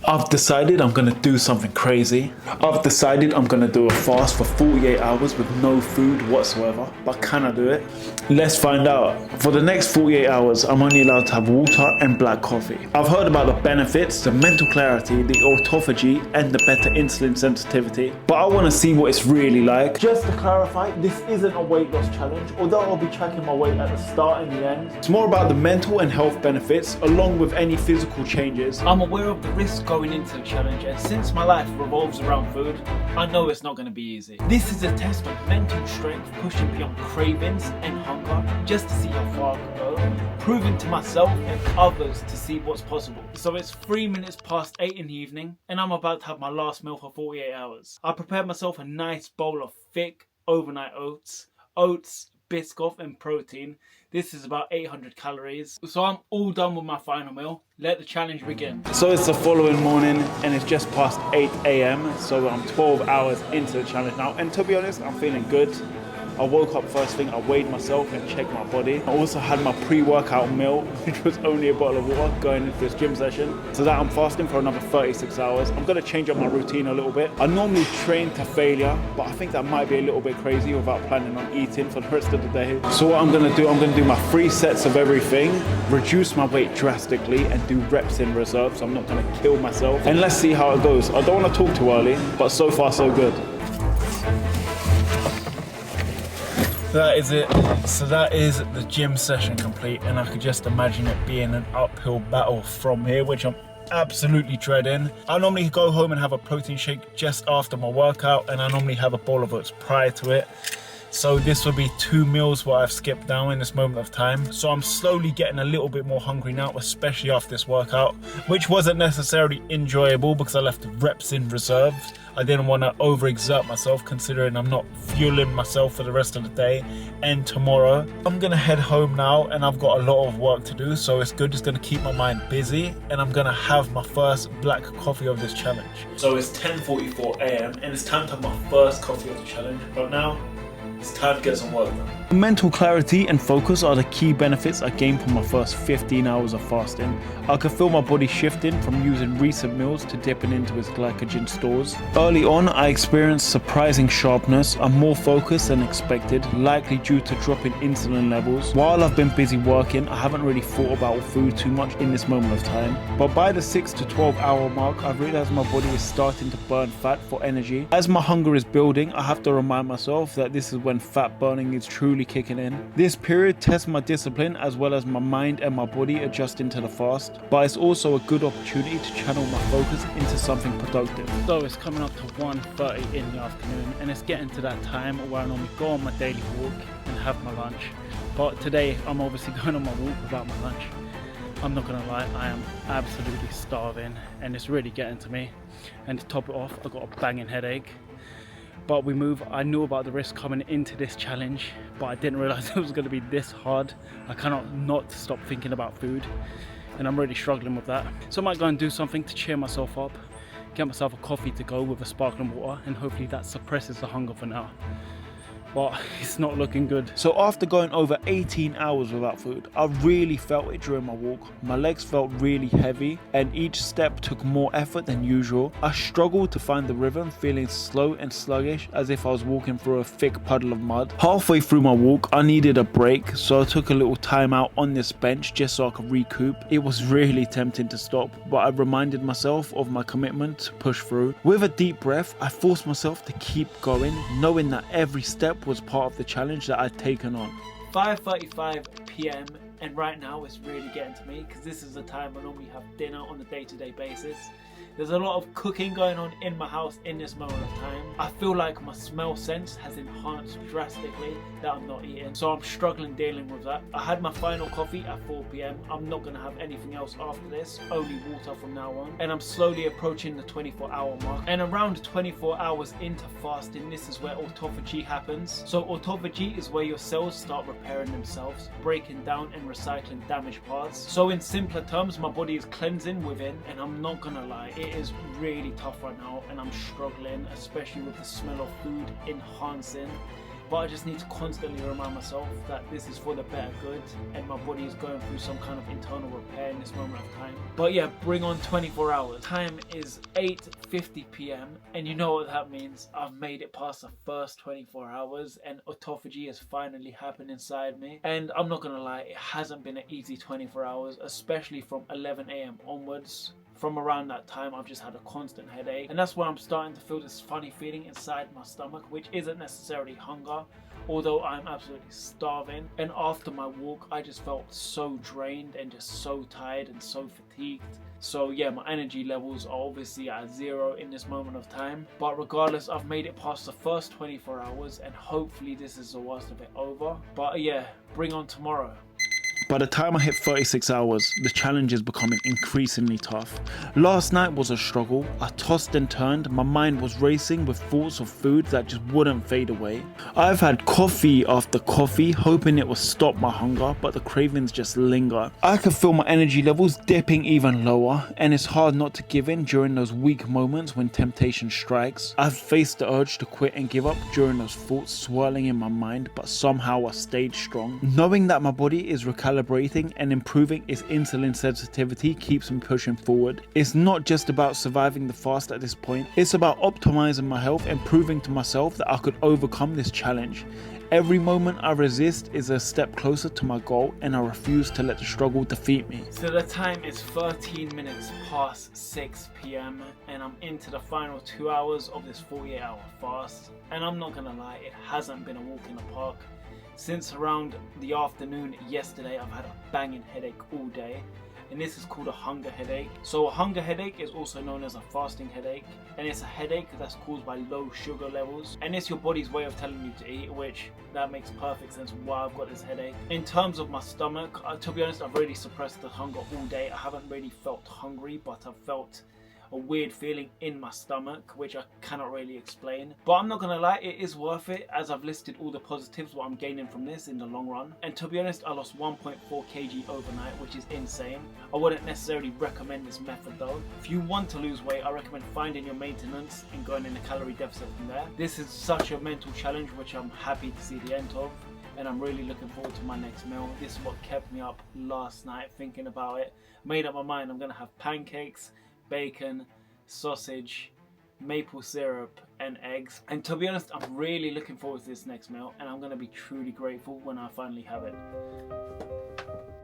I've decided I'm gonna do something crazy. I've decided I'm gonna do a fast for 48 hours with no food whatsoever. But can I do it? Let's find out. For the next 48 hours, I'm only allowed to have water and black coffee. I've heard about the benefits, the mental clarity, the autophagy, and the better insulin sensitivity. But I wanna see what it's really like. Just to clarify, this isn't a weight loss challenge, although I'll be tracking my weight at the start and the end. It's more about the mental and health benefits, along with any physical changes. I'm aware of the risks going into the challenge, and since my life revolves around food, I know it's not going to be easy. This is a test of mental strength, pushing beyond cravings and hunger, just to see how far I can go, proving to myself and others to see what's possible. So it's 3 minutes past 8 in the evening, and I'm about to have my last meal for 48 hours. I prepared myself a nice bowl of thick overnight oats, Biscoff and protein. This is about 800 calories. So I'm all done with my final meal. Let the challenge begin. So it's the following morning and it's just past 8 a.m. So I'm 12 hours into the challenge now. And to be honest, I'm feeling good. I woke up first thing, I weighed myself and checked my body. I also had my pre-workout meal, which was only a bottle of water going into this gym session. So that I'm fasting for another 36 hours. I'm gonna change up my routine a little bit. I normally train to failure, but I think that might be a little bit crazy without planning on eating for the rest of the day. So what I'm gonna do my 3 sets of everything, reduce my weight drastically and do reps in reserve, so I'm not gonna kill myself. And let's see how it goes. I don't wanna talk too early, but so far so good. That is it. So that is the gym session complete, and I could just imagine it being an uphill battle from here, which I'm absolutely dreading. I normally go home and have a protein shake just after my workout, and I normally have a bowl of oats prior to it. So this will be 2 meals what I've skipped down in this moment of time. So I'm slowly getting a little bit more hungry now, especially after this workout, which wasn't necessarily enjoyable because I left the reps in reserve. I didn't want to overexert myself considering I'm not fueling myself for the rest of the day and tomorrow. I'm gonna head home now and I've got a lot of work to do, so it's good. It's gonna keep my mind busy, and I'm gonna have my first black coffee of this challenge. So it's 10:44 a.m. and it's time to have my first coffee of the challenge. But now, it's time to get some work done. Mental clarity and focus are the key benefits I gained from my first 15 hours of fasting. I could feel my body shifting from using recent meals to dipping into its glycogen stores. Early on, I experienced surprising sharpness. I'm more focused than expected, likely due to dropping insulin levels. While I've been busy working, I haven't really thought about food too much in this moment of time. But by the 6 to 12 hour mark, I've realized my body is starting to burn fat for energy. As my hunger is building, I have to remind myself that this is when fat burning is truly kicking in. This period tests my discipline as well as my mind and my body adjusting to the fast, but it's also a good opportunity to channel my focus into something productive. So it's coming up to 1:30 in the afternoon, and it's getting to that time where I normally go on my daily walk and have my lunch. But today I'm obviously going on my walk without my lunch. I'm not gonna lie, I am absolutely starving and it's really getting to me. And to top it off, I've got a banging headache. But we move. I knew about the risk coming into this challenge, but I didn't realize it was going to be this hard. I cannot not stop thinking about food, and I'm really struggling with that. So I might go and do something to cheer myself up, get myself a coffee to go with a sparkling water, and hopefully that suppresses the hunger for now. But it's not looking good. So after going over 18 hours without food, I really felt it during my walk. My legs felt really heavy and each step took more effort than usual. I struggled to find the rhythm, feeling slow and sluggish as if I was walking through a thick puddle of mud. Halfway through my walk, I needed a break, so I took a little time out on this bench just so I could recoup. It was really tempting to stop, but I reminded myself of my commitment to push through. With a deep breath, I forced myself to keep going, knowing that every step was part of the challenge that I'd taken on. 5:35 p.m. and right now it's really getting to me because this is the time I normally have dinner on a day-to-day basis. There's a lot of cooking going on in my house in this moment of time. I feel like my smell sense has enhanced drastically that I'm not eating, so I'm struggling dealing with that. I had my final coffee at 4 p.m. I'm not going to have anything else after this, only water from now on. And I'm slowly approaching the 24-hour mark. And around 24 hours into fasting, this is where autophagy happens. So autophagy is where your cells start repairing themselves, breaking down and recycling damaged parts. So in simpler terms, my body is cleansing within, and I'm not going to lie, it is really tough right now and I'm struggling, especially with the smell of food enhancing. but I just need to constantly remind myself that this is for the better good and my body is going through some kind of internal repair in this moment of time. But yeah, bring on 24 hours. Time is 8:50 p.m. and you know what that means. I've made it past the first 24 hours and autophagy has finally happened inside me. And I'm not gonna lie, it hasn't been an easy 24 hours, especially from 11 a.m. onwards. From around that time, I've just had a constant headache, and that's why I'm starting to feel this funny feeling inside my stomach, which isn't necessarily hunger, although I'm absolutely starving. And after my walk, I just felt so drained and just so tired and so fatigued. So yeah, my energy levels are obviously at 0 in this moment of time, but regardless, I've made it past the first 24 hours and hopefully this is the worst of it over. But yeah, bring on tomorrow. By the time I hit 36 hours, the challenge is becoming increasingly tough. Last night was a struggle. I tossed and turned, my mind was racing with thoughts of food that just wouldn't fade away. I've had coffee after coffee, hoping it will stop my hunger, but the cravings just linger. I can feel my energy levels dipping even lower, and it's hard not to give in during those weak moments when temptation strikes. I've faced the urge to quit and give up during those thoughts swirling in my mind, but somehow I stayed strong. Knowing that my body is recalibrating and improving its insulin sensitivity keeps me pushing forward. It's not just about surviving the fast at this point, it's about optimizing my health and proving to myself that I could overcome this challenge. Every moment I resist is a step closer to my goal, and I refuse to let the struggle defeat me. So the time is 13 minutes past 6 p.m. and I'm into the final 2 hours of this 48-hour fast. And I'm not gonna lie, it hasn't been a walk in the park. Since around the afternoon yesterday, I've had a banging headache all day, and this is called a hunger headache. So a hunger headache is also known as a fasting headache, and it's a headache that's caused by low sugar levels, and it's your body's way of telling you to eat, which that makes perfect sense why I've got this headache. In terms of my stomach, to be honest, I've really suppressed the hunger all day. I haven't really felt hungry, but I've felt a weird feeling in my stomach, which I cannot really explain. But I'm not gonna lie, it is worth it, as I've listed all the positives what I'm gaining from this in the long run. And to be honest, I lost 1.4 kg overnight, which is insane. I wouldn't necessarily recommend this method though. If you want to lose weight, I recommend finding your maintenance and going in a calorie deficit from there. This is such a mental challenge, which I'm happy to see the end of, and I'm really looking forward to my next meal. This is what kept me up last night thinking about it. Made up my mind, I'm gonna have pancakes, bacon, sausage, maple syrup and eggs. And to be honest, I'm really looking forward to this next meal, and I'm going to be truly grateful when I finally have it.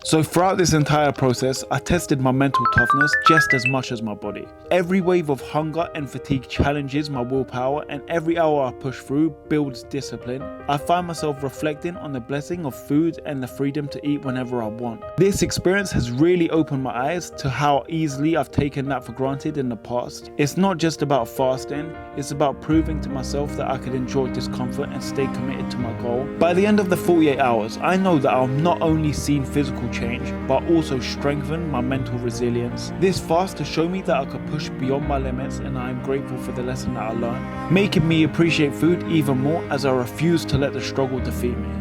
So throughout this entire process, I tested my mental toughness just as much as my body. Every wave of hunger and fatigue challenges my willpower, and every hour I push through builds discipline. I find myself reflecting on the blessing of food and the freedom to eat whenever I want. This experience has really opened my eyes to how easily I've taken that for granted in the past. It's not just about fasting, it's about proving to myself that I could enjoy discomfort and stay committed to my goal. By the end of the 48 hours, I know that I'll not only see physical change, but also strengthen my mental resilience. This fast has shown me that I could push beyond my limits, and I am grateful for the lesson that I learned, making me appreciate food even more as I refuse to let the struggle defeat me.